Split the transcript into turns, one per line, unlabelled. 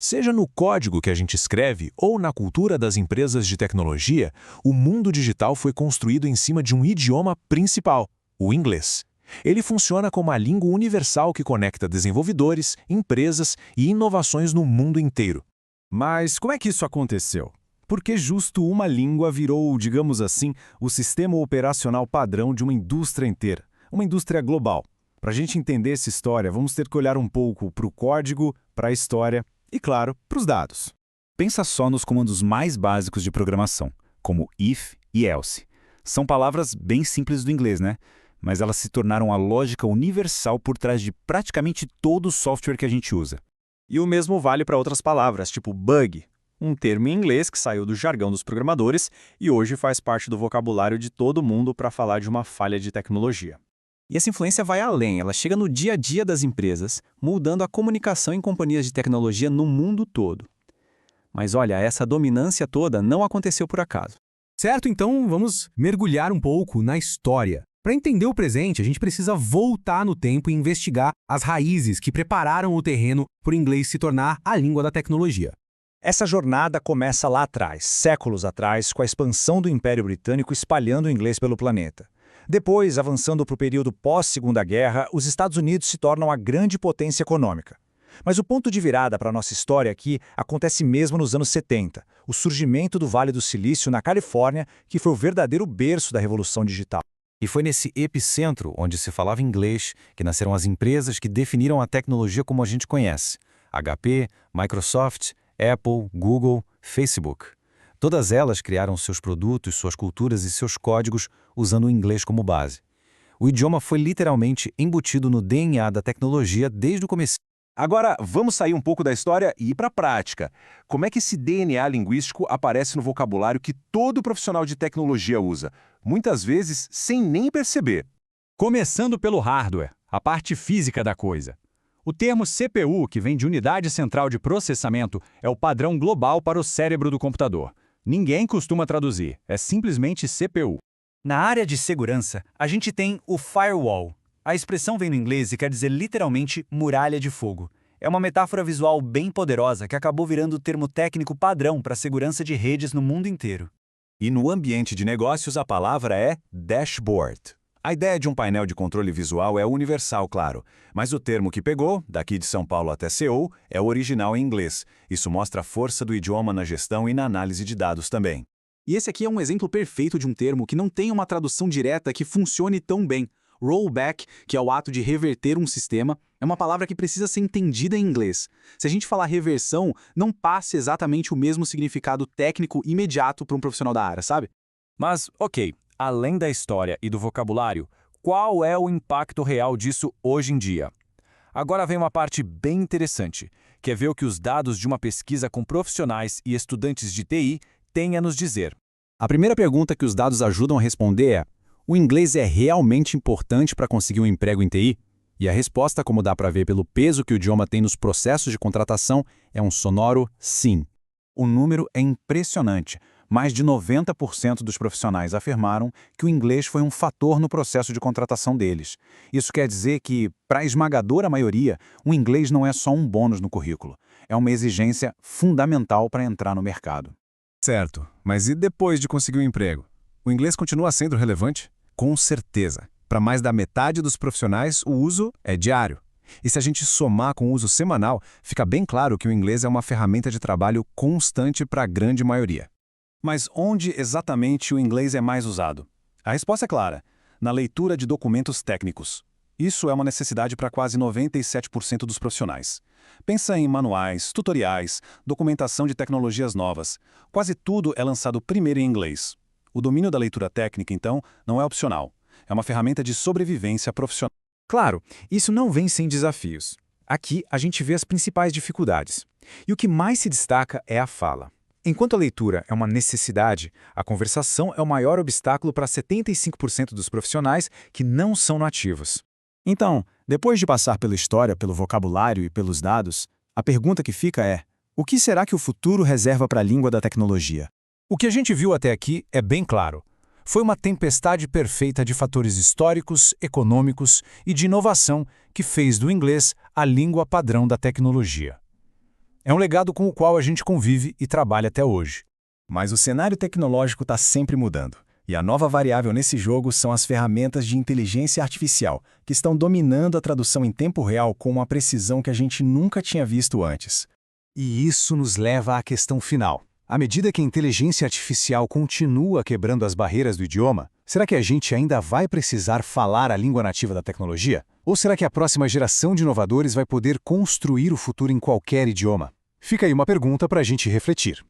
Seja no código que a gente escreve ou na cultura das empresas de tecnologia, o mundo digital foi construído em cima de um idioma principal, o inglês. Ele funciona como a língua universal que conecta desenvolvedores, empresas e inovações no mundo inteiro.
Mas como é que isso aconteceu? Por que justo uma língua virou, digamos assim, o sistema operacional padrão de uma indústria inteira, uma indústria global? Para a gente entender essa história, vamos ter que olhar um pouco para o código, para a história e, claro, para os dados. Pensa só nos comandos mais básicos de programação, como if e else. São palavras bem simples do inglês, né? Mas elas se tornaram a lógica universal por trás de praticamente todo o software que a gente usa.
E o mesmo vale para outras palavras, tipo bug, um termo em inglês que saiu do jargão dos programadores e hoje faz parte do vocabulário de todo mundo para falar de uma falha de tecnologia.
E essa influência vai além, ela chega no dia a dia das empresas, moldando a comunicação em companhias de tecnologia no mundo todo. Mas olha, essa dominância toda não aconteceu por acaso.
Certo, então vamos mergulhar um pouco na história. Para entender o presente, a gente precisa voltar no tempo e investigar as raízes que prepararam o terreno para o inglês se tornar a língua da tecnologia.
Essa jornada começa lá atrás, séculos atrás, com a expansão do Império Britânico espalhando o inglês pelo planeta. Depois, avançando para o período pós-Segunda Guerra, os Estados Unidos se tornam a grande potência econômica. Mas o ponto de virada para a nossa história aqui acontece mesmo nos anos 70, o surgimento do Vale do Silício na Califórnia, que foi o verdadeiro berço da Revolução Digital.
E foi nesse epicentro, onde se falava inglês, que nasceram as empresas que definiram a tecnologia como a gente conhece. HP, Microsoft, Apple, Google, Facebook. Todas elas criaram seus produtos, suas culturas e seus códigos usando o inglês como base. O idioma foi literalmente embutido no DNA da tecnologia desde o começo.
Agora, vamos sair um pouco da história e ir para a prática. Como é que esse DNA linguístico aparece no vocabulário que todo profissional de tecnologia usa, muitas vezes sem nem perceber?
Começando pelo hardware, a parte física da coisa. O termo CPU, que vem de Unidade Central de Processamento, é o padrão global para o cérebro do computador. Ninguém costuma traduzir, é simplesmente CPU.
Na área de segurança, a gente tem o firewall. A expressão vem do inglês e quer dizer literalmente muralha de fogo. É uma metáfora visual bem poderosa que acabou virando o termo técnico padrão para a segurança de redes no mundo inteiro.
E no ambiente de negócios a palavra é dashboard. A ideia de um painel de controle visual é universal, claro, mas o termo que pegou, daqui de São Paulo até Seul, é o original em inglês. Isso mostra a força do idioma na gestão e na análise de dados também.
E esse aqui é um exemplo perfeito de um termo que não tem uma tradução direta que funcione tão bem. Rollback, que é o ato de reverter um sistema, é uma palavra que precisa ser entendida em inglês. Se a gente falar reversão, não passa exatamente o mesmo significado técnico imediato para um profissional da área, sabe?
Mas, ok, além da história e do vocabulário, qual é o impacto real disso hoje em dia? Agora vem uma parte bem interessante, que é ver o que os dados de uma pesquisa com profissionais e estudantes de TI têm a nos dizer.
A primeira pergunta que os dados ajudam a responder é: o inglês é realmente importante para conseguir um emprego em TI? E a resposta, como dá para ver pelo peso que o idioma tem nos processos de contratação, é um sonoro sim. O número é impressionante. Mais de 90% dos profissionais afirmaram que o inglês foi um fator no processo de contratação deles. Isso quer dizer que, para a esmagadora maioria, o inglês não é só um bônus no currículo. É uma exigência fundamental para entrar no mercado.
Certo, mas e depois de conseguir um emprego? O inglês continua sendo relevante? Com certeza. Para mais da metade dos profissionais, o uso é diário. E se a gente somar com o uso semanal, fica bem claro que o inglês é uma ferramenta de trabalho constante para a grande maioria.
Mas onde exatamente o inglês é mais usado? A resposta é clara: na leitura de documentos técnicos. Isso é uma necessidade para quase 97% dos profissionais. Pensa em manuais, tutoriais, documentação de tecnologias novas. Quase tudo é lançado primeiro em inglês. O domínio da leitura técnica, então, não é opcional. É uma ferramenta de sobrevivência profissional.
Claro, isso não vem sem desafios. Aqui a gente vê as principais dificuldades. E o que mais se destaca é a fala. Enquanto a leitura é uma necessidade, a conversação é o maior obstáculo para 75% dos profissionais que não são nativos.
Então, depois de passar pela história, pelo vocabulário e pelos dados, a pergunta que fica é: o que será que o futuro reserva para a língua da tecnologia?
O que a gente viu até aqui é bem claro. Foi uma tempestade perfeita de fatores históricos, econômicos e de inovação que fez do inglês a língua padrão da tecnologia.
É um legado com o qual a gente convive e trabalha até hoje.
Mas o cenário tecnológico está sempre mudando. E a nova variável nesse jogo são as ferramentas de inteligência artificial, que estão dominando a tradução em tempo real com uma precisão que a gente nunca tinha visto antes.
E isso nos leva à questão final. À medida que a inteligência artificial continua quebrando as barreiras do idioma, será que a gente ainda vai precisar falar a língua nativa da tecnologia? Ou será que a próxima geração de inovadores vai poder construir o futuro em qualquer idioma? Fica aí uma pergunta para a gente refletir.